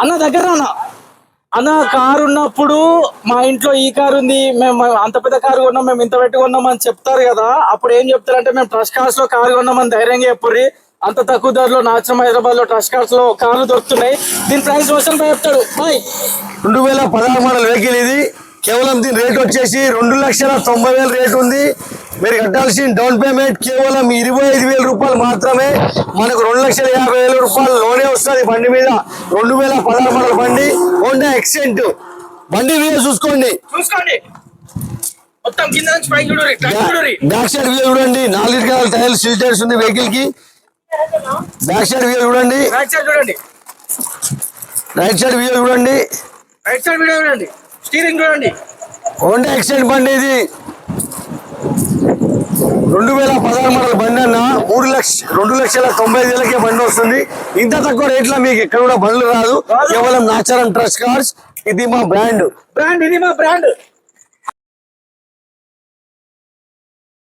అన్న దగ్గర అన్న కారు ఉన్నప్పుడు మా ఇంట్లో ఈ కారు ఉంది, మేము అంత పెద్ద కారు కొన్నాం, మేము ఇంత పెట్టి కొన్నాం అని చెప్తారు కదా. అప్పుడు ఏం చెప్తారంటే మేము ట్రస్ట్ కార్స్ లో కారు కొన్నామని ధైర్యంగా చెప్పుర్రి. అంత తక్కువ ధరలో నాచరం హైదరాబాద్ లో ట్రస్ట్ కార్స్ లో కార్లు దొరుకుతున్నాయి. దీని ప్రైస్ రోషన్ పై చెప్తాడు. 2016 మోడల్ వెహికల్ ఇది. కేవలం దీని రేట్ వచ్చేసి 2,90,000 రేట్ ఉంది. మీరు కట్టాల్సిన డౌన్ పేమెంట్ కేవలం 25,000 రూపాయలు మాత్రమే. మనకు 2,50,000 రూపాయలు లోనే వస్తుంది బండి మీద. 2016 మోడల్ బండి, హోండా ఎక్సెంట్ బండి మీద చూసుకోండి. మొత్తం కింద నుంచి పైకి చూడండి. బ్యాక్ సైడ్ వ్యూ చూడండి, 4 లీటర్ల టైర్లు సీల్ టైర్స్ ఉంది వెహికల్ కి. బ్యాక్ సైడ్ వ్యూ చూడండి, రైట్ సైడ్ చూడండి, రైట్ సైడ్ వ్యూ చూడండి, రైట్ సైడ్ వీడియో చూడండి, స్టీరింగ్ చూడండి. హోండా ఎక్సెంట్ బండి ఇది. 2016 మోడల్ బండి అన్న 2,90,000కే బండి వస్తుంది. ఇంత తక్కువ రేట్ లో మీకు ఎక్కడ కూడా బండ్లు రాదు. కేవలం నాచారం ట్రస్ట్ కార్స్, ఇది మా బ్రాండ్. ఇది మా బ్రాండ్.